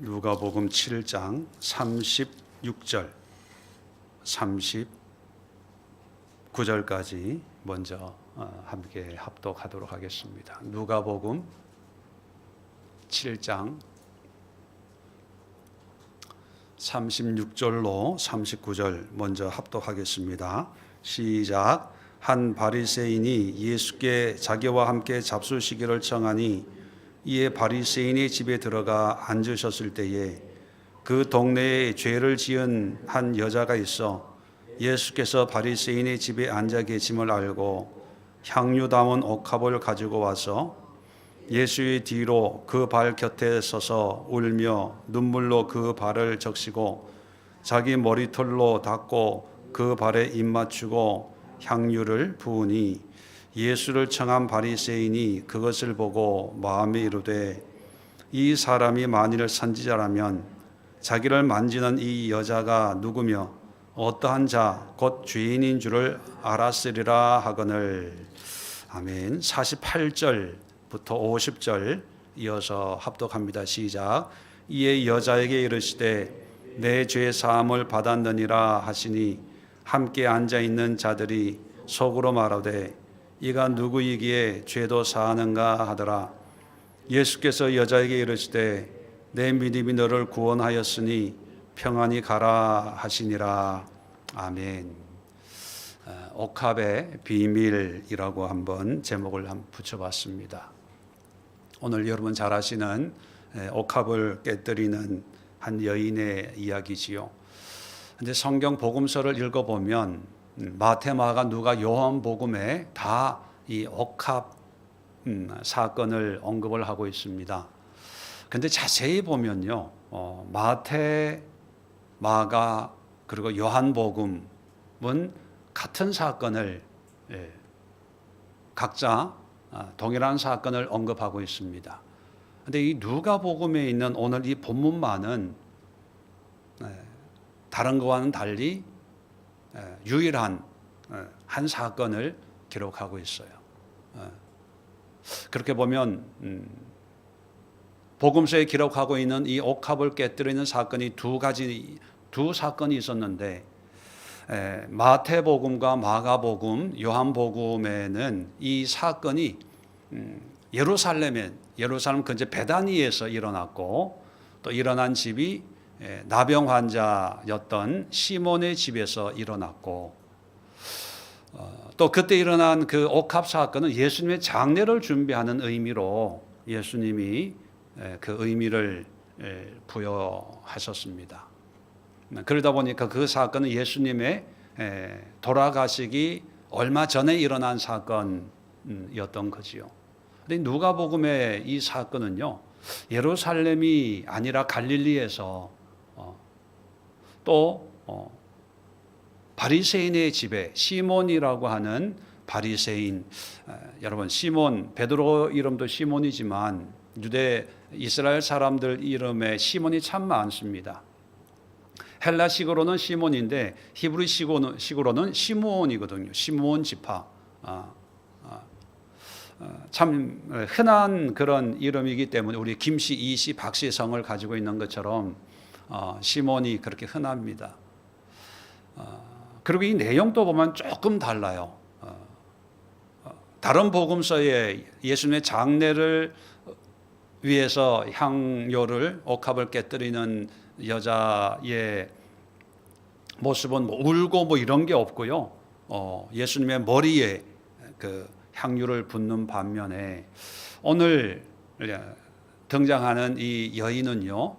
누가복음 7장 36절 39절까지 먼저 함께 합독하도록 하겠습니다. 누가복음 7장 36절로 39절 먼저 합독하겠습니다. 시작. 한 바리새인이 예수께 자기와 함께 잡수시기를 청하니 이에 바리새인의 집에 들어가 앉으셨을 때에 그 동네에 죄를 지은 한 여자가 있어 예수께서 바리새인의 집에 앉아 계심을 알고 향유 담은 옥합을 가지고 와서 예수의 뒤로 그 발 곁에 서서 울며 눈물로 그 발을 적시고 자기 머리털로 닦고 그 발에 입 맞추고 향유를 부으니 예수를 청한 바리새인이 그것을 보고 마음에 이르되 이 사람이 만일 선지자라면 자기를 만지는 이 여자가 누구며 어떠한 자 곧 죄인인 줄을 알았으리라 하거늘. 아멘. 48절부터 50절 이어서 합독합니다. 시작. 이에 여자에게 이르시되 내 죄 사함을 받았느니라 하시니 함께 앉아 있는 자들이 속으로 말하되 이가 누구이기에 죄도 사하는가 하더라. 예수께서 여자에게 이르시되 내 믿음이 너를 구원하였으니 평안히 가라 하시니라. 아멘. 옥합의 비밀이라고 한번 제목을 붙여봤습니다. 오늘 여러분 잘 아시는 옥합을 깨뜨리는 한 여인의 이야기지요. 근데 성경 복음서를 읽어보면 마태, 마가, 누가, 요한복음에 다 이 옥합 사건을 언급을 하고 있습니다. 그런데 자세히 보면요, 마태, 마가 그리고 요한복음은 같은 사건을 각자 동일한 사건을 언급하고 있습니다. 그런데 이 누가복음에 있는 오늘 이 본문만은 다른 것과는 달리 유일한 한 사건을 기록하고 있어요. 그렇게 보면 복음서에 기록하고 있는 이 옥합을 깨뜨리는 사건이 두 사건이 있었는데 마태복음과 마가복음, 요한복음에는 이 사건이 예루살렘 근처 베다니에서 일어났고 또 일어난 집이 나병 환자였던 시몬의 집에서 일어났고 또 그때 일어난 그 옥합 사건은 예수님의 장례를 준비하는 의미로 예수님이 그 의미를 부여하셨습니다. 그러다 보니까 그 사건은 예수님의 돌아가시기 얼마 전에 일어난 사건이었던 거지요. 그런데 누가복음의 이 사건은요, 예루살렘이 아니라 갈릴리에서 또 바리새인의 집에 시몬이라고 하는 바리새인, 여러분 시몬, 베드로 이름도 시몬이지만 유대 이스라엘 사람들 이름에 시몬이 참 많습니다. 헬라식으로는 시몬인데 히브리식으로는 시므온이거든요. 시므온 지파. 참 흔한 그런 이름이기 때문에 우리 김씨, 이씨, 박씨 성을 가지고 있는 것처럼 시몬이 그렇게 흔합니다. 그리고 이 내용도 보면 조금 달라요. 다른 복음서에 예수님의 장례를 위해서 향료를 옥합을 깨뜨리는 여자의 모습은 울고 이런 게 없고요. 예수님의 머리에 그 향유를 붓는 반면에 오늘 등장하는 이 여인은요,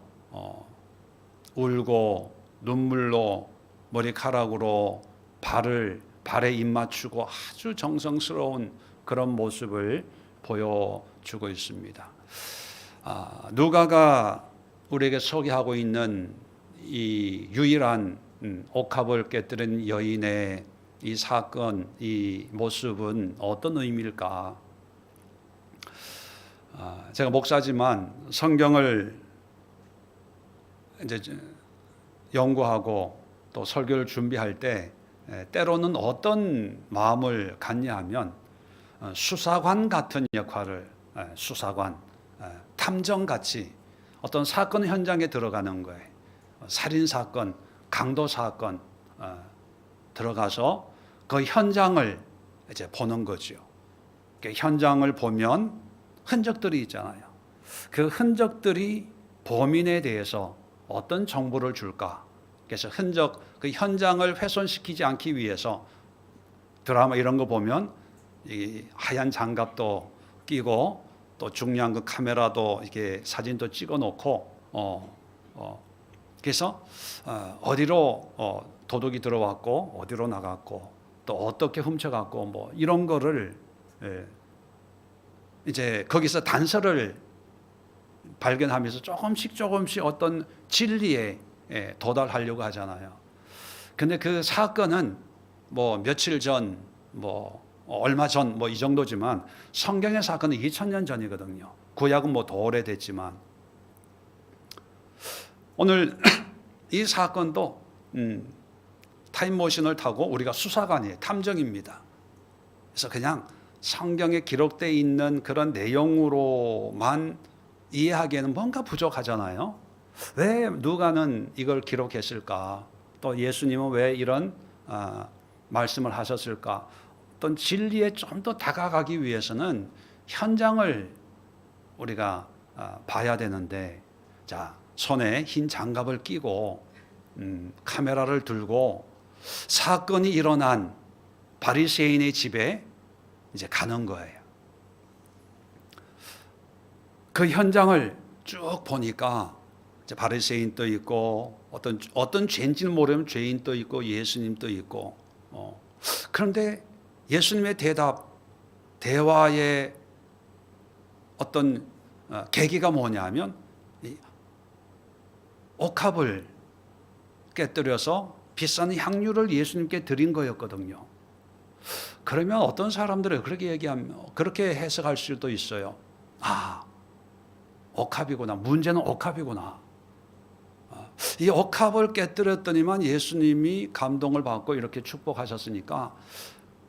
울고 눈물로 머리카락으로 발에 입 맞추고 아주 정성스러운 그런 모습을 보여주고 있습니다. 누가가 우리에게 소개하고 있는 이 유일한 옥합을 깨뜨린 여인의 이 사건, 이 모습은 어떤 의미일까? 제가 목사지만 성경을 이제 연구하고 또 설교를 준비할 때 때로는 어떤 마음을 갖냐 하면 수사관 같은 역할을, 수사관, 탐정같이 어떤 사건 현장에 들어가는 거예요. 살인 사건, 강도 사건 들어가서 그 현장을 이제 보는 거죠. 현장을 보면 흔적들이 있잖아요. 그 흔적들이 범인에 대해서 어떤 정보를 줄까? 그래서 그 현장을 훼손시키지 않기 위해서 드라마 이런 거 보면 이 하얀 장갑도 끼고 또 중요한 그 카메라도 이렇게 사진도 찍어 놓고 그래서 어디로 도둑이 들어왔고 어디로 나갔고 또 어떻게 훔쳐갔고 뭐 이런 거를 이제 거기서 단서를 발견하면서 조금씩 어떤 진리에 도달하려고 하잖아요. 근데 그 사건은 뭐 며칠 전, 뭐 얼마 전 뭐 이 정도지만 성경의 사건은 2000년 전이거든요. 구약은 뭐 더 오래됐지만 오늘 이 사건도 타임머신을 타고 우리가 수사관이에요. 탐정입니다. 그래서 그냥 성경에 기록되어 있는 그런 내용으로만 이해하기에는 뭔가 부족하잖아요. 왜 누가는 이걸 기록했을까? 또 예수님은 왜 이런 말씀을 하셨을까? 어떤 진리에 좀 더 다가가기 위해서는 현장을 우리가 봐야 되는데, 자, 손에 흰 장갑을 끼고 카메라를 들고 사건이 일어난 바리새인의 집에 이제 가는 거예요. 그 현장을 쭉 보니까 이제 바리새인도 있고 어떤 죄인지는 모르면 죄인도 있고 예수님도 있고 그런데 예수님의 대화의 어떤 계기가 뭐냐면 이 옥합을 깨뜨려서 비싼 향유를 예수님께 드린 거였거든요. 그러면 어떤 사람들은 그렇게 해석할 수도 있어요. 아, 옥합이구나. 문제는 옥합이구나. 이 옥합을 깨뜨렸더니만 예수님이 감동을 받고 이렇게 축복하셨으니까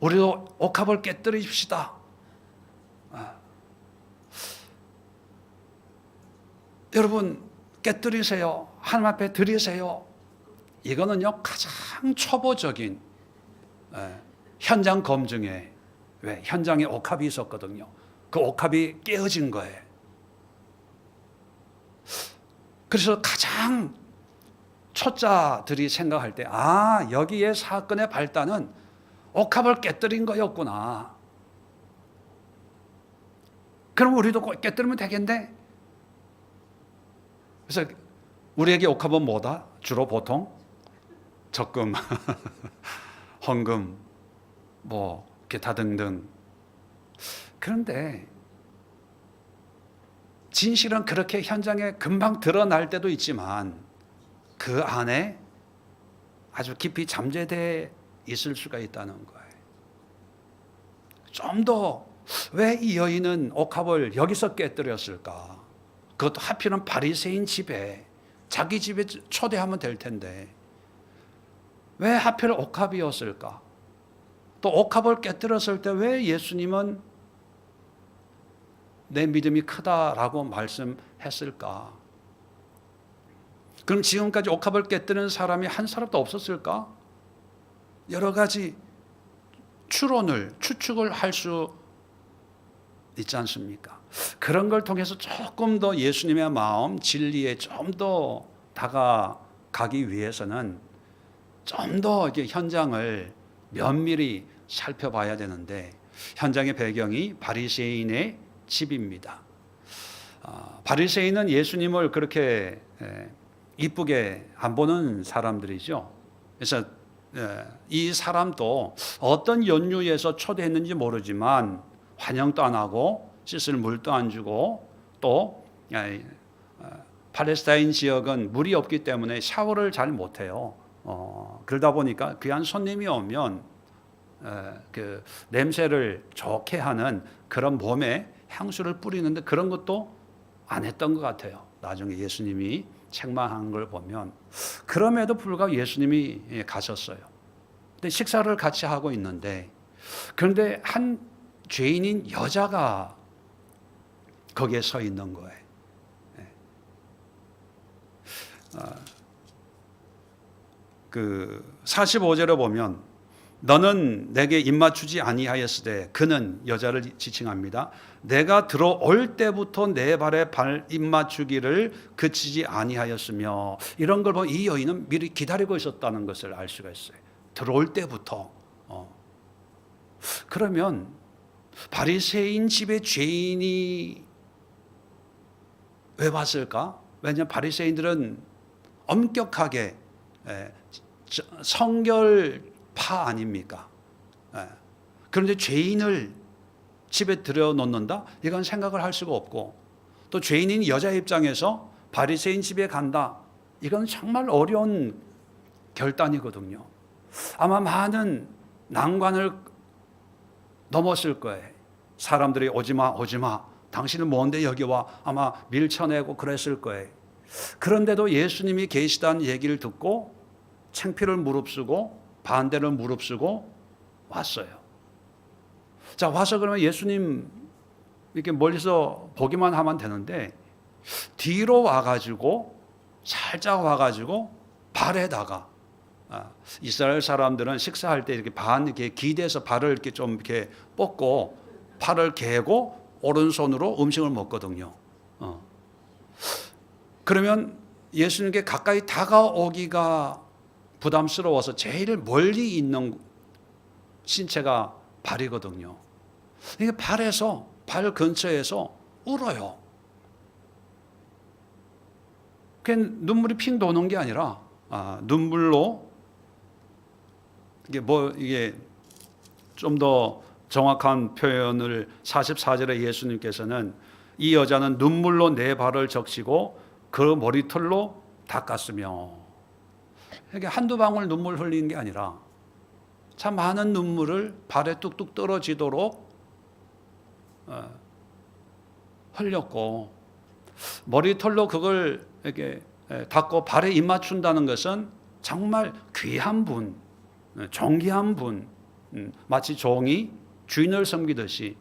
우리도 옥합을 깨뜨립시다. 여러분 깨뜨리세요. 하나님 앞에 드리세요. 이거는요 가장 초보적인 현장 검증에 왜 현장에 옥합이 있었거든요. 그 옥합이 깨어진 거예요. 그래서 가장 초짜들이 생각할 때 여기에 사건의 발단은 옥합을 깨뜨린 거였구나. 그럼 우리도 깨뜨리면 되겠네. 그래서 우리에게 옥합은 뭐다? 주로 보통 적금, 헌금, 뭐 기타 등등. 그런데 진실은 그렇게 현장에 금방 드러날 때도 있지만 그 안에 아주 깊이 잠재되어 있을 수가 있다는 거예요. 좀 더 왜 이 여인은 옥합을 여기서 깨뜨렸을까? 그것도 하필은 바리새인 집에, 자기 집에 초대하면 될 텐데 왜 하필 옥합이었을까? 또 옥합을 깨뜨렸을 때 왜 예수님은 내 믿음이 크다라고 말씀했을까? 그럼 지금까지 옥합을 깨뜨리는 사람이 한 사람도 없었을까? 여러 가지 추측을 할 수 있지 않습니까? 그런 걸 통해서 조금 더 예수님의 마음, 진리에 좀 더 다가가기 위해서는 좀 더 현장을 면밀히 살펴봐야 되는데 현장의 배경이 바리새인의 집입니다. 바리새인은 예수님을 그렇게 이쁘게 안 보는 사람들이죠. 그래서 이 사람도 어떤 연유에서 초대했는지 모르지만 환영도 안 하고 씻을 물도 안 주고 또 팔레스타인 지역은 물이 없기 때문에 샤워를 잘 못해요. 그러다 보니까 귀한 손님이 오면 그 냄새를 좋게 하는 그런 몸에 향수를 뿌리는데 그런 것도 안 했던 것 같아요. 나중에 예수님이 책망한 걸 보면 그럼에도 불구하고 예수님이 가셨어요. 근데 식사를 같이 하고 있는데 그런데 한 죄인인 여자가 거기에 서 있는 거예요. 그 45절에 보면 너는 내게 입맞추지 아니하였으되, 그는 여자를 지칭합니다. 내가 들어올 때부터 내 발에 발 입맞추기를 그치지 아니하였으며, 이런 걸 보면 이 여인은 미리 기다리고 있었다는 것을 알 수가 있어요. 들어올 때부터. 그러면 바리새인 집에 죄인이 왜 왔을까? 왜냐하면 바리새인들은 엄격하게 성결파 아닙니까? 그런데 죄인을 집에 들여놓는다? 이건 생각을 할 수가 없고, 또 죄인인 여자 입장에서 바리새인 집에 간다? 이건 정말 어려운 결단이거든요. 아마 많은 난관을 넘었을 거예요. 사람들이 오지마 오지마, 당신은 뭔데 여기 와, 아마 밀쳐내고 그랬을 거예요. 그런데도 예수님이 계시다는 얘기를 듣고 창피를 무릅쓰고 반대를 무릅쓰고 왔어요. 자, 와서 그러면 예수님 이렇게 멀리서 보기만 하면 되는데, 뒤로 와가지고 살짝 와가지고 발에다가, 이스라엘 사람들은 식사할 때 이렇게 이렇게 기대서 발을 이렇게 좀 이렇게 뻗고 팔을 개고 오른손으로 음식을 먹거든요. 그러면 예수님께 가까이 다가오기가 부담스러워서 제일 멀리 있는 신체가 발이거든요. 이게 발에서, 발 근처에서 울어요. 그냥 눈물이 핑 도는 게 아니라 눈물로, 이게 좀 더 정확한 표현을 44절에 예수님께서는 이 여자는 눈물로 내 발을 적시고 그 머리털로 닦았으며, 이게 한두 방울 눈물 흘리는 게 아니라 참 많은 눈물을 발에 뚝뚝 떨어지도록 흘렸고, 머리털로 그걸 이렇게 닦고 발에 입맞춘다는 것은 정말 귀한 분, 존귀한 분, 마치 종이 주인을 섬기듯이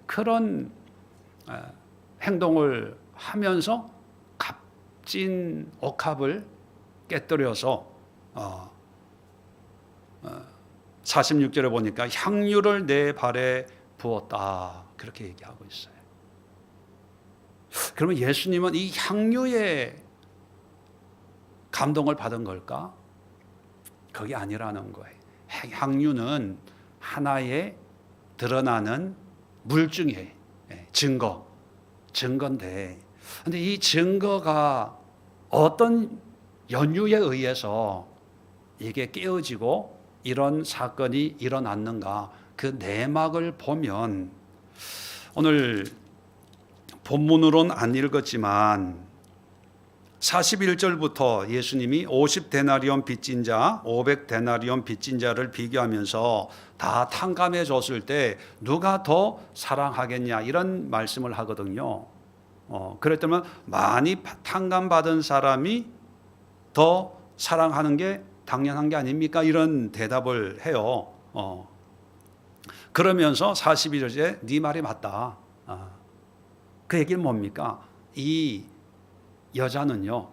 그런 행동을 하면서 값진 옥합을 깨뜨려서 46절에 보니까 향유를 내 발에 부었다, 그렇게 얘기하고 있어요. 그러면 예수님은 이 향유에 감동을 받은 걸까? 그게 아니라는 거예요. 향유는 하나의 드러나는 물증이에요. 증거인데, 근데 이 증거가 어떤 연유에 의해서 이게 깨어지고 이런 사건이 일어났는가, 그 내막을 보면, 오늘 본문으로는 안 읽었지만 41절부터 예수님이 50데나리온 빚진 자, 500데나리온 빚진 자를 비교하면서 다 탕감해 줬을 때 누가 더 사랑하겠냐, 이런 말씀을 하거든요. 그랬다면 많이 탕감받은 사람이 더 사랑하는 게 당연한 게 아닙니까? 이런 대답을 해요. 그러면서 42절에 네 말이 맞다. 그 얘기는 뭡니까? 이 여자는요,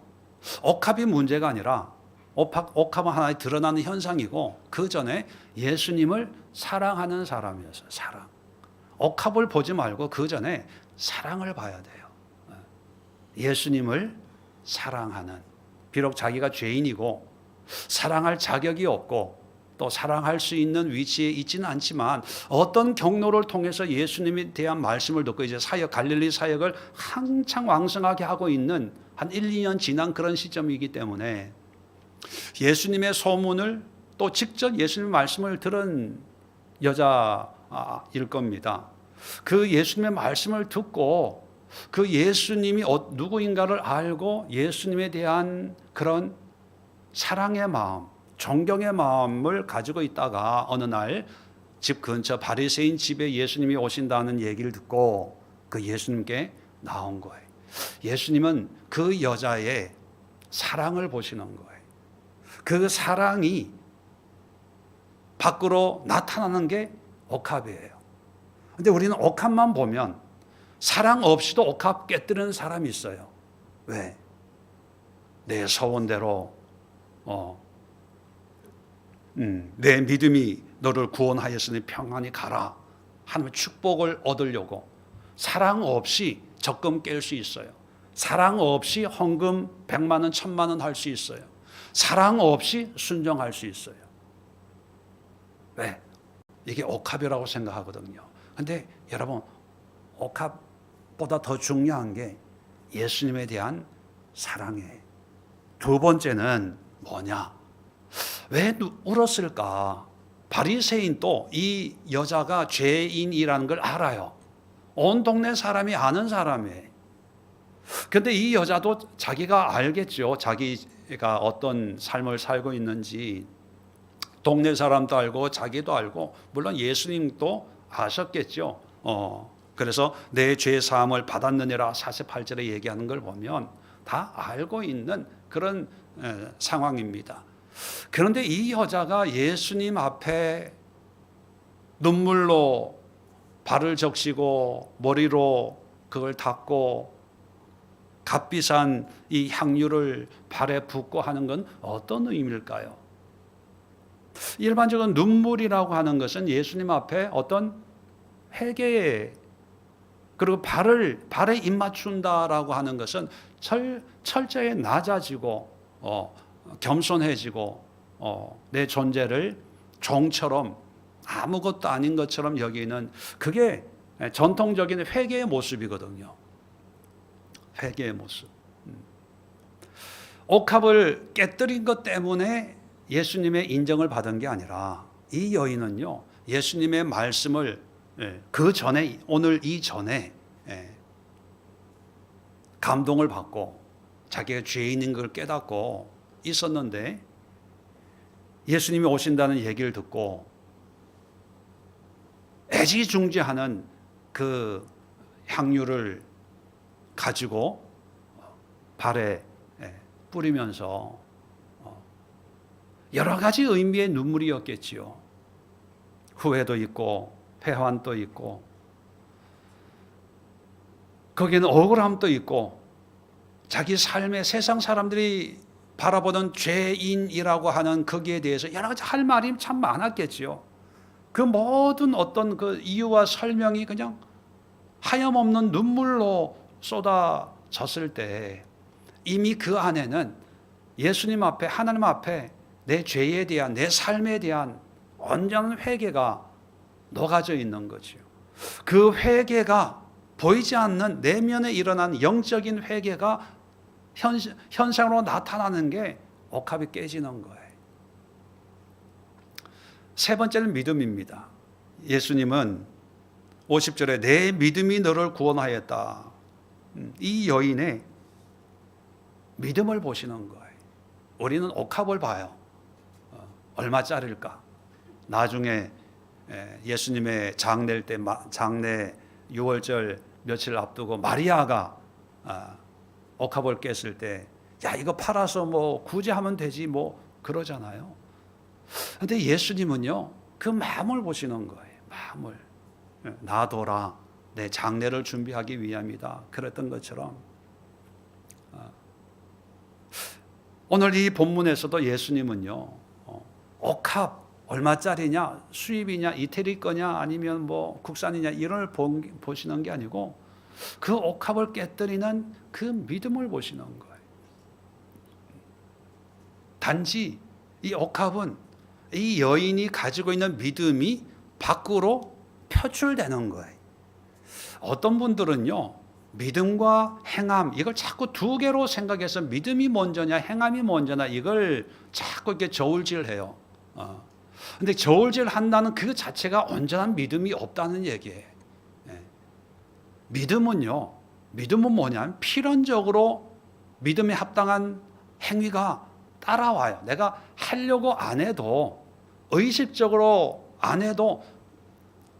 옥합이 문제가 아니라, 옥합은 하나의 드러나는 현상이고, 그 전에 예수님을 사랑하는 사람이었어요. 사랑. 옥합을 보지 말고 그 전에 사랑을 봐야 돼요. 예수님을 사랑하는, 비록 자기가 죄인이고 사랑할 자격이 없고 또 사랑할 수 있는 위치에 있지는 않지만, 어떤 경로를 통해서 예수님에 대한 말씀을 듣고 이제 갈릴리 사역을 한창 왕성하게 하고 있는 한 1, 2년 지난 그런 시점이기 때문에 예수님의 소문을, 또 직접 예수님의 말씀을 들은 여자일 겁니다. 그 예수님의 말씀을 듣고 그 예수님이 누구인가를 알고 예수님에 대한 그런 사랑의 마음, 존경의 마음을 가지고 있다가 어느 날 집 근처 바리새인 집에 예수님이 오신다는 얘기를 듣고 그 예수님께 나온 거예요. 예수님은 그 여자의 사랑을 보시는 거예요. 그 사랑이 밖으로 나타나는 게 옥합이에요. 근데 우리는 옥합만 보면 사랑 없이도 옥합 깨뜨리는 사람이 있어요. 왜? 내 소원대로 내 믿음이 너를 구원하였으니 평안히 가라. 하나님의 축복을 얻으려고 사랑 없이 적금 깰 수 있어요. 사랑 없이 헌금 100만 원, 1000만 원 할 수 있어요. 사랑 없이 순종할 수 있어요. 왜? 이게 옥합이라고 생각하거든요. 근데 여러분, 옥합보다 더 중요한 게 예수님에 대한 사랑이에요. 두 번째는 뭐냐? 왜 울었을까? 바리새인도 이 여자가 죄인이라는 걸 알아요. 온 동네 사람이 아는 사람이에요. 근데 이 여자도 자기가 알겠죠. 자기가 어떤 삶을 살고 있는지 동네 사람도 알고 자기도 알고 물론 예수님도 아셨겠죠. 그래서 내 죄 사함을 받았느니라 48절에 얘기하는 걸 보면 다 알고 있는 그런 상황입니다. 그런데 이 여자가 예수님 앞에 눈물로 발을 적시고 머리로 그걸 닦고 값비싼 이 향유를 발에 붓고 하는 건 어떤 의미일까요? 일반적으로 눈물이라고 하는 것은 예수님 앞에 어떤 회개에 그리고 발에 입맞춘다라고 하는 것은 철저히 낮아지고 겸손해지고 내 존재를 종처럼 아무것도 아닌 것처럼 여기는 그게 전통적인 회개의 모습이거든요. 회개의 모습. 옥합을 깨뜨린 것 때문에 예수님의 인정을 받은 게 아니라 이 여인은요 예수님의 말씀을 그 전에 오늘 이전에 감동을 받고 자기가 죄인인 걸 깨닫고 있었는데 예수님이 오신다는 얘기를 듣고 애지중지하는 그 향유를 가지고 발에 뿌리면서 여러 가지 의미의 눈물이었겠지요. 후회도 있고 회환도 있고 거기에는 억울함도 있고 자기 삶에 세상 사람들이 바라보는 죄인이라고 하는 거기에 대해서 여러 가지 할 말이 참 많았겠지요. 그 모든 어떤 그 이유와 설명이 그냥 하염없는 눈물로 쏟아졌을 때 이미 그 안에는 예수님 앞에 하나님 앞에 내 죄에 대한 내 삶에 대한 온전한 회개가 녹아져 있는 거죠. 그 회개가 보이지 않는 내면에 일어난 영적인 회개가 현상으로 나타나는 게 옥합이 깨지는 거예요. 세 번째는 믿음입니다. 예수님은 50절에 내 믿음이 너를 구원하였다. 이 여인의 믿음을 보시는 거예요. 우리는 옥합을 봐요. 얼마짜리일까? 나중에 예수님의 장례일 때 장례 6월절 며칠 앞두고 마리아가 옥합을 깼을 때 야 이거 팔아서 뭐 구제하면 되지 뭐 그러잖아요. 그런데 예수님은요 그 마음을 보시는 거예요. 마음을 놔둬라 내 장례를 준비하기 위함이다. 그랬던 것처럼 오늘 이 본문에서도 예수님은요 옥합 얼마짜리냐 수입이냐 이태리 거냐 아니면 뭐 국산이냐 이걸 보시는 게 아니고 그 옥합을 깨뜨리는 그 믿음을 보시는 거예요. 단지 이 옥합은 이 여인이 가지고 있는 믿음이 밖으로 표출되는 거예요. 어떤 분들은요 믿음과 행함 이걸 자꾸 두 개로 생각해서 믿음이 먼저냐 행함이 먼저냐 이걸 자꾸 이렇게 저울질해요. 근데 저울질 한다는 그 자체가 온전한 믿음이 없다는 얘기예요. 믿음은 뭐냐면 필연적으로 믿음에 합당한 행위가 따라와요. 내가 하려고 안 해도 의식적으로 안 해도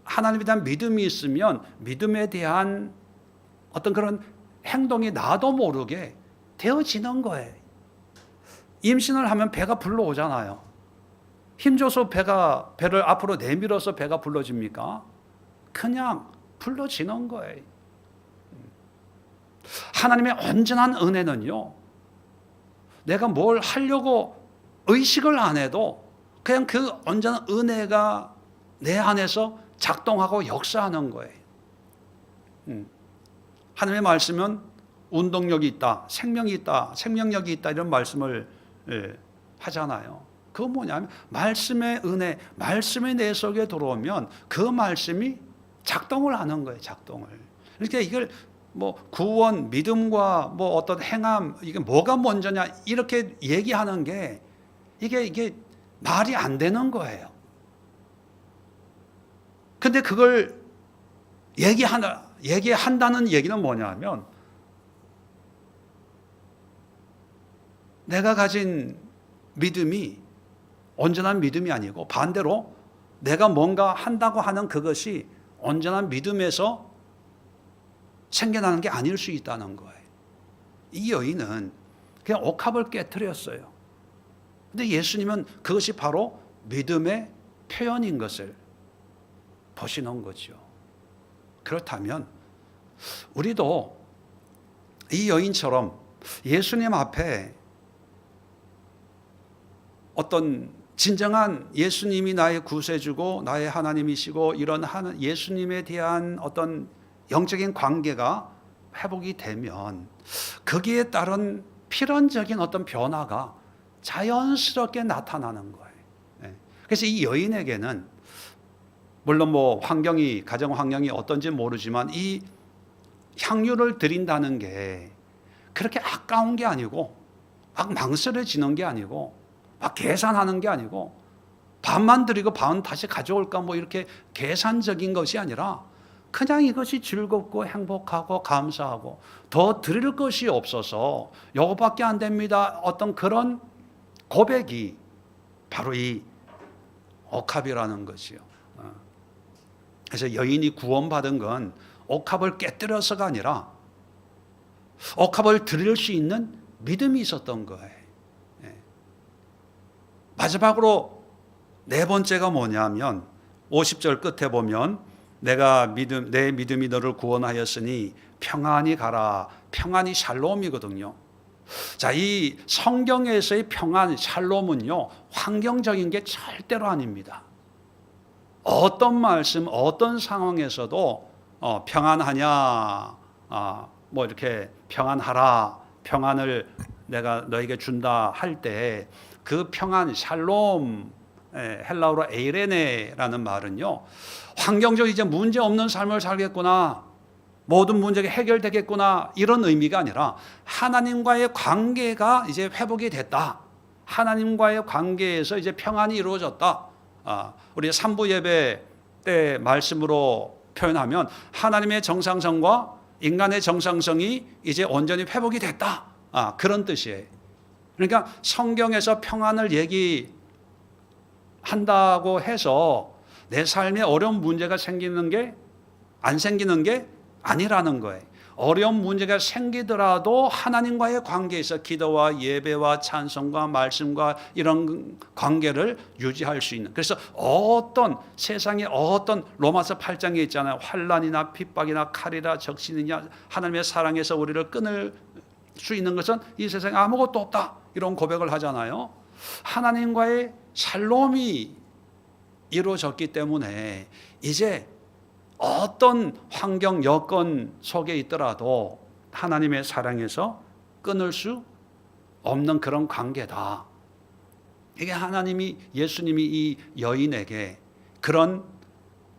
하나님에 대한 믿음이 있으면 믿음에 대한 어떤 그런 행동이 나도 모르게 되어지는 거예요. 임신을 하면 배가 불러오잖아요. 힘줘서 배를 앞으로 내밀어서 배가 불러집니까? 그냥 불러지는 거예요. 하나님의 온전한 은혜는요 내가 뭘 하려고 의식을 안 해도 그냥 그 온전한 은혜가 내 안에서 작동하고 역사하는 거예요. 하나님의 말씀은 운동력이 있다, 생명이 있다, 생명력이 있다 이런 말씀을 하잖아요. 그건 뭐냐면 말씀의 은혜, 말씀이 내 속에 들어오면 그 말씀이 작동을 하는 거예요. 작동을. 그러니까 이걸 뭐 구원, 믿음과 뭐 어떤 행함 이게 뭐가 먼저냐 이렇게 얘기하는 게 이게 말이 안 되는 거예요. 근데 그걸 얘기한다는 얘기는 뭐냐면 내가 가진 믿음이 온전한 믿음이 아니고 반대로 내가 뭔가 한다고 하는 그것이 온전한 믿음에서 생겨나는 게 아닐 수 있다는 거예요. 이 여인은 그냥 옥합을 깨트렸어요. 근데 예수님은 그것이 바로 믿음의 표현인 것을 보시는 거죠. 그렇다면 우리도 이 여인처럼 예수님 앞에 어떤 진정한 예수님이 나의 구세주고 나의 하나님이시고 이런 예수님에 대한 어떤 영적인 관계가 회복이 되면 거기에 따른 필연적인 어떤 변화가 자연스럽게 나타나는 거예요. 그래서 이 여인에게는 물론 뭐 가정 환경이 어떤지 모르지만 이 향유를 드린다는 게 그렇게 아까운 게 아니고 막 망설여지는 게 아니고 막 계산하는 게 아니고 반만 드리고 반 다시 가져올까 뭐 이렇게 계산적인 것이 아니라 그냥 이것이 즐겁고 행복하고 감사하고 더 드릴 것이 없어서 이거밖에 안 됩니다. 어떤 그런 고백이 바로 이 옥합이라는 것이요. 그래서 여인이 구원받은 건 옥합을 깨뜨려서가 아니라 옥합을 드릴 수 있는 믿음이 있었던 거예요. 마지막으로 네 번째가 뭐냐면 50절 끝에 보면 내 믿음이 너를 구원하였으니 평안히 가라. 평안이 샬롬이거든요. 자, 이 성경에서의 평안, 샬롬은요, 환경적인 게 절대로 아닙니다. 어떤 말씀, 어떤 상황에서도 평안하냐, 뭐 이렇게 평안하라, 평안을 내가 너에게 준다 할 때 그 평안, 샬롬, 헬라어로 에이레네라는 말은요, 환경적으로 이제 문제 없는 삶을 살겠구나, 모든 문제가 해결되겠구나 이런 의미가 아니라 하나님과의 관계가 이제 회복이 됐다. 하나님과의 관계에서 이제 평안이 이루어졌다. 우리 3부 예배 때 말씀으로 표현하면 하나님의 정상성과 인간의 정상성이 이제 온전히 회복이 됐다. 그런 뜻이에요. 그러니까 성경에서 평안을 얘기한다고 해서 내 삶에 어려운 문제가 생기는 게 안 생기는 게 아니라는 거예요. 어려운 문제가 생기더라도 하나님과의 관계에서 기도와 예배와 찬송과 말씀과 이런 관계를 유지할 수 있는. 그래서 어떤 세상에 어떤 로마서 8장에 있잖아요. 환난이나 핍박이나 칼이나 적신이냐 하나님의 사랑에서 우리를 끊을 수 있는 것은 이 세상에 아무것도 없다. 이런 고백을 하잖아요. 하나님과의 샬롬이 이루어졌기 때문에 이제 어떤 환경 여건 속에 있더라도 하나님의 사랑에서 끊을 수 없는 그런 관계다. 이게 예수님이 이 여인에게 그런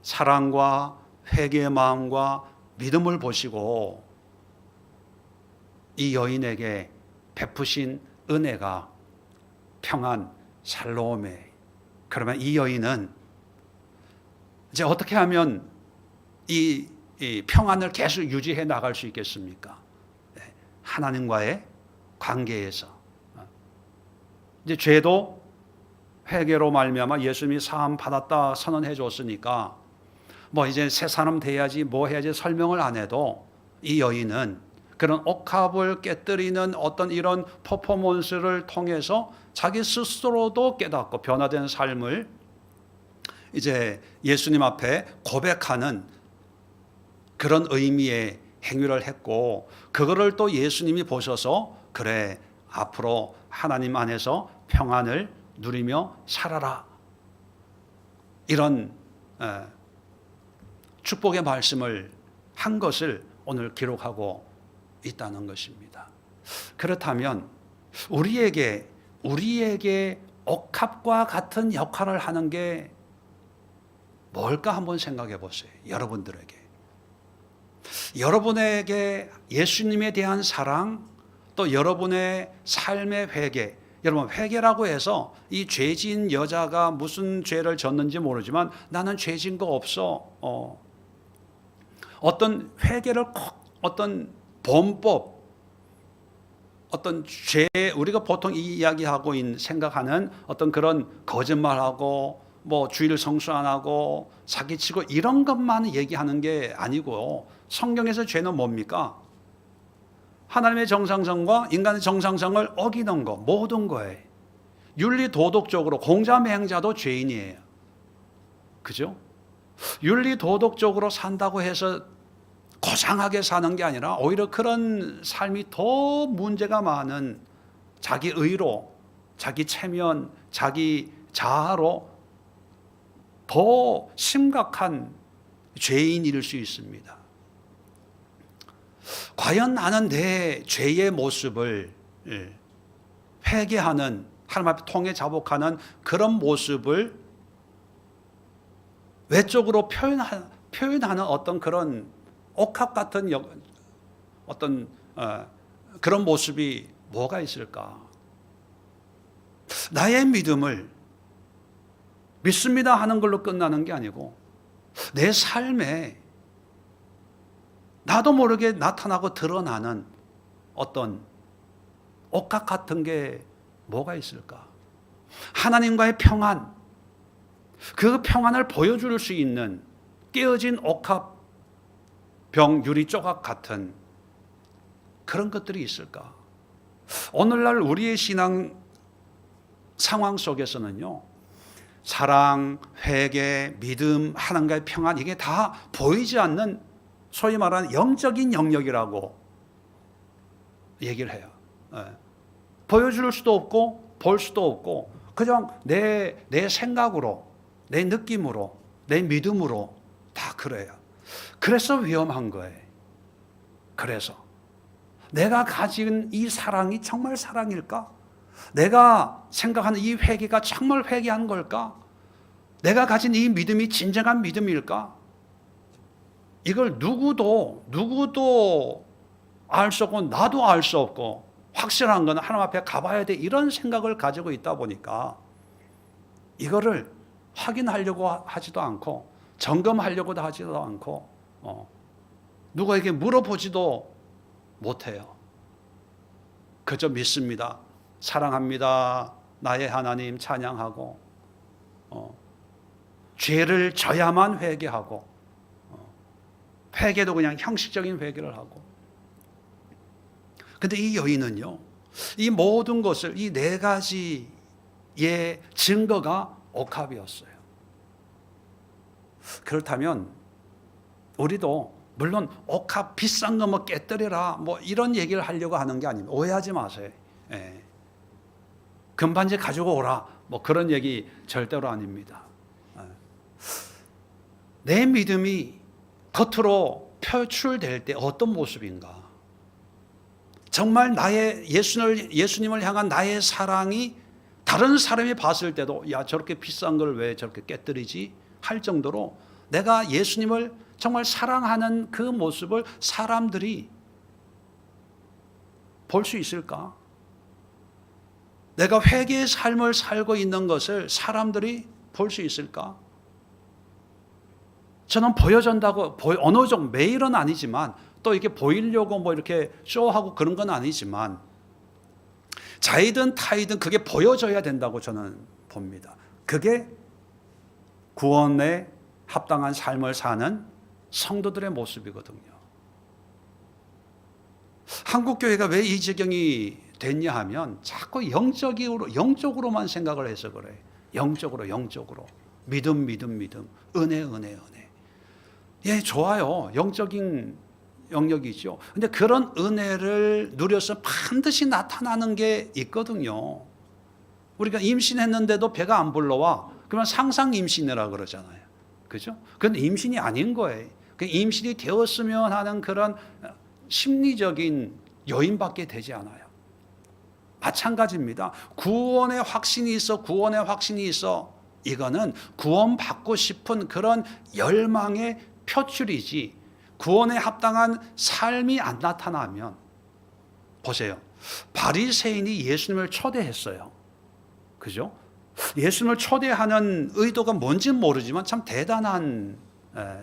사랑과 회개의 마음과 믿음을 보시고 이 여인에게 베푸신 은혜가 평안, 샬롬에. 그러면 이 여인은 이제 어떻게 하면 이 평안을 계속 유지해 나갈 수 있겠습니까? 하나님과의 관계에서. 이제 죄도 회개로 말미암아 예수님이 사함 받았다 선언해 줬으니까 뭐 이제 새 사람 돼야지 뭐 해야지 설명을 안 해도 이 여인은 그런 옥합을 깨뜨리는 어떤 이런 퍼포먼스를 통해서 자기 스스로도 깨닫고 변화된 삶을 이제 예수님 앞에 고백하는 그런 의미의 행위를 했고 그거를 또 예수님이 보셔서 그래 앞으로 하나님 안에서 평안을 누리며 살아라. 이런 축복의 말씀을 한 것을 오늘 기록하고 있다는 것입니다. 그렇다면 우리에게 옥합과 같은 역할을 하는 게 뭘까 한번 생각해 보세요. 여러분에게 예수님에 대한 사랑, 또 여러분의 삶의 회개. 여러분, 회개라고 해서 이 죄진 여자가 무슨 죄를 졌는지 모르지만 나는 죄진 거 없어. 어떤 회개를 어떤 범법, 어떤 죄, 우리가 보통 이 이야기하고 생각하는 어떤 그런 거짓말하고 뭐 주일 성수 안 하고 사기치고 이런 것만 얘기하는 게 아니고, 성경에서 죄는 뭡니까? 하나님의 정상성과 인간의 정상성을 어기는 거, 모든 거예요. 윤리 도덕적으로 공자맹자도 죄인이에요. 그죠? 윤리 도덕적으로 산다고 해서 고상하게 사는 게 아니라 오히려 그런 삶이 더 문제가 많은, 자기 의로, 자기 체면, 자기 자아로 더 심각한 죄인일 수 있습니다. 과연 나는 내 죄의 모습을 회개하는, 하나님 앞에 통해 자복하는 그런 모습을 외적으로 표현하는 어떤 그런 옥합 같은 어떤 그런 모습이 뭐가 있을까? 나의 믿음을 믿습니다 하는 걸로 끝나는 게 아니고 내 삶에 나도 모르게 나타나고 드러나는 어떤 옥합 같은 게 뭐가 있을까? 하나님과의 평안, 그 평안을 보여줄 수 있는 깨어진 옥합, 병, 유리 조각 같은 그런 것들이 있을까? 오늘날 우리의 신앙 상황 속에서는요, 사랑, 회개, 믿음, 하나님과의 평안, 이게 다 보이지 않는 소위 말하는 영적인 영역이라고 얘기를 해요. 보여줄 수도 없고 볼 수도 없고 그냥 내 생각으로, 내 느낌으로, 내 믿음으로 다 그래요. 그래서 위험한 거예요. 그래서 내가 가진 이 사랑이 정말 사랑일까? 내가 생각하는 이 회개가 정말 회개한 걸까? 내가 가진 이 믿음이 진정한 믿음일까? 이걸 누구도 알 수 없고 나도 알 수 없고, 확실한 건 하나님 앞에 가봐야 돼, 이런 생각을 가지고 있다 보니까 이거를 확인하려고 하지도 않고 점검하려고도 하지도 않고 누구에게 물어보지도 못해요. 그저 믿습니다, 사랑합니다, 나의 하나님 찬양하고 죄를 져야만 회개하고, 회개도 그냥 형식적인 회개를 하고. 근데 이 여인은요, 이 모든 것을, 이 네 가지의 증거가 옥합이었어요. 그렇다면 우리도 물론 옥합 비싼 거 뭐 깨뜨려라 뭐 이런 얘기를 하려고 하는 게 아닙니다. 오해하지 마세요. 금반지 가지고 오라 뭐 그런 얘기 절대로 아닙니다. 내 믿음이 겉으로 표출될 때 어떤 모습인가? 정말 나의 예수님을 향한 나의 사랑이 다른 사람이 봤을 때도 야, 저렇게 비싼 걸 왜 저렇게 깨뜨리지? 할 정도로 내가 예수님을 정말 사랑하는 그 모습을 사람들이 볼 수 있을까? 내가 회개의 삶을 살고 있는 것을 사람들이 볼 수 있을까? 저는 보여준다고, 어느 정도 매일은 아니지만 또 이렇게 보이려고 뭐 이렇게 쇼하고 그런 건 아니지만 자이든 타이든 그게 보여져야 된다고 저는 봅니다. 그게 구원에 합당한 삶을 사는 성도들의 모습이거든요. 한국교회가 왜 이 지경이 됐냐 하면 자꾸 영적으로만 생각을 해서 그래. 영적으로. 믿음. 은혜. 예, 좋아요. 영적인 영역이죠. 근데 그런 은혜를 누려서 반드시 나타나는 게 있거든요. 우리가 임신했는데도 배가 안 불러와. 그러면 상상 임신이라 그러잖아요. 그죠? 그건 임신이 아닌 거예요. 그 임신이 되었으면 하는 그런 심리적인 요인밖에 되지 않아요. 마찬가지입니다. 구원의 확신이 있어. 이거는 구원받고 싶은 그런 열망의 표출이지, 구원에 합당한 삶이 안 나타나면, 보세요. 바리새인이 예수님을 초대했어요. 그죠? 예수님을 초대하는 의도가 뭔지는 모르지만 참 대단한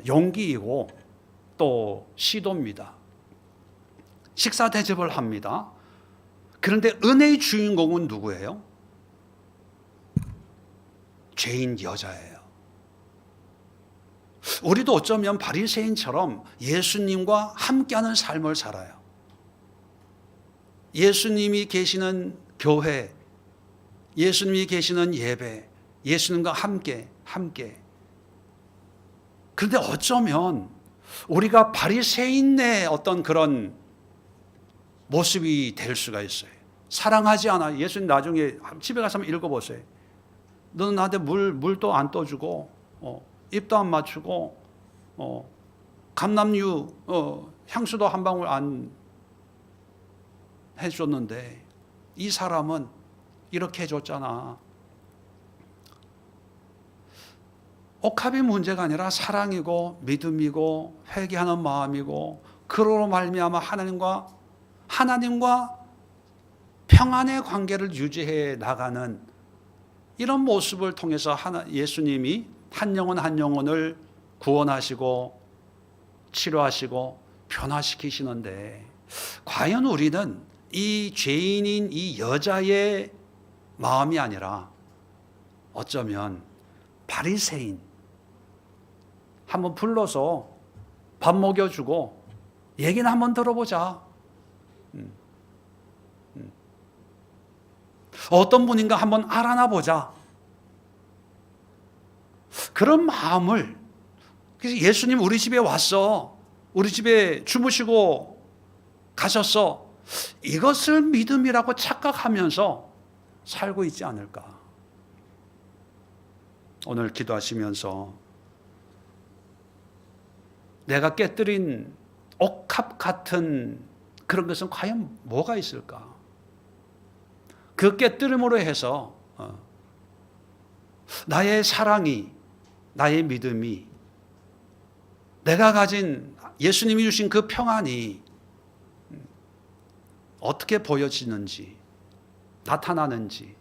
용기이고 또 시도입니다. 식사 대접을 합니다. 그런데 은혜의 주인공은 누구예요? 죄인 여자예요. 우리도 어쩌면 바리새인처럼 예수님과 함께하는 삶을 살아요. 예수님이 계시는 교회, 예수님이 계시는 예배, 예수님과 함께. 그런데 어쩌면 우리가 바리새인의 어떤 그런 모습이 될 수가 있어요. 사랑하지 않아. 예수님 나중에 집에 가서 한번 읽어보세요. 너는 나한테 물도 안 떠주고 입도 안 맞추고 감람유 향수도 한 방울 안 해줬는데 이 사람은 이렇게 해줬잖아. 옥합이 문제가 아니라 사랑이고 믿음이고 회개하는 마음이고 그로 말미암아 하나님과 평안의 관계를 유지해 나가는 이런 모습을 통해서 예수님이 한 영혼을 구원하시고 치료하시고 변화시키시는데, 과연 우리는 이 죄인인 이 여자의 마음이 아니라 어쩌면 바리새인 한번 불러서 밥 먹여주고 얘기는 한번 들어보자. 어떤 분인가 한번 알아나 보자. 그런 마음을, 그래서 예수님 우리 집에 왔어. 우리 집에 주무시고 가셨어. 이것을 믿음이라고 착각하면서 살고 있지 않을까. 오늘 기도하시면서 내가 깨뜨린 옥합 같은 그런 것은 과연 뭐가 있을까? 그 깨뜨림으로 해서 나의 사랑이, 나의 믿음이, 내가 가진 예수님이 주신 그 평안이 어떻게 보여지는지, 나타나는지,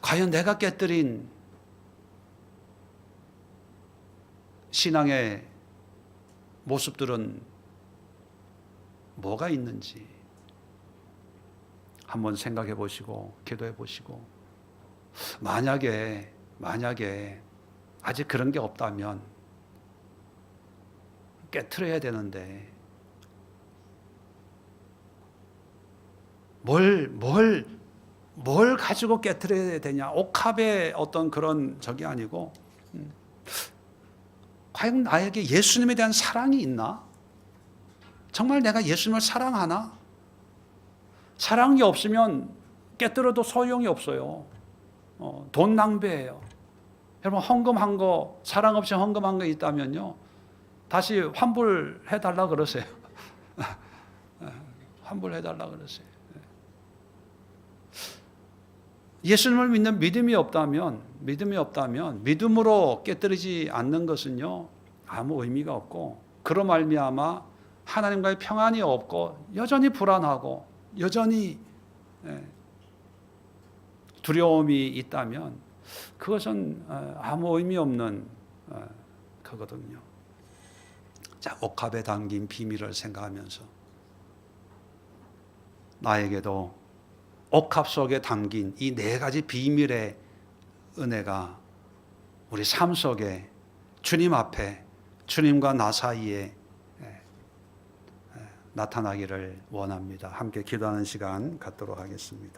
과연 내가 깨뜨린 신앙의 모습들은 뭐가 있는지 한번 생각해 보시고 기도해 보시고, 만약에 아직 그런 게 없다면 깨트려야 되는데 뭘 가지고 깨트려야 되냐? 옥합의 어떤 그런 적이 아니고 과연 나에게 예수님에 대한 사랑이 있나? 정말 내가 예수님을 사랑하나? 사랑이 없으면 깨뜨려도 소용이 없어요. 돈 낭비예요. 여러분, 헌금한 거, 사랑 없이 헌금한 거 있다면요, 다시 환불해달라 그러세요. 환불해달라 그러세요. 예수님을 믿는 믿음이 없다면 믿음으로 깨뜨리지 않는 것은요 아무 의미가 없고, 그로 말미암아 하나님과의 평안이 없고 여전히 불안하고 여전히 두려움이 있다면 그것은 아무 의미 없는 거거든요. 자, 옥합에 담긴 비밀을 생각하면서 나에게도 옥합 속에 담긴 이 네 가지 비밀의 은혜가 우리 삶 속에 주님 앞에, 주님과 나 사이에 나타나기를 원합니다. 함께 기도하는 시간 갖도록 하겠습니다.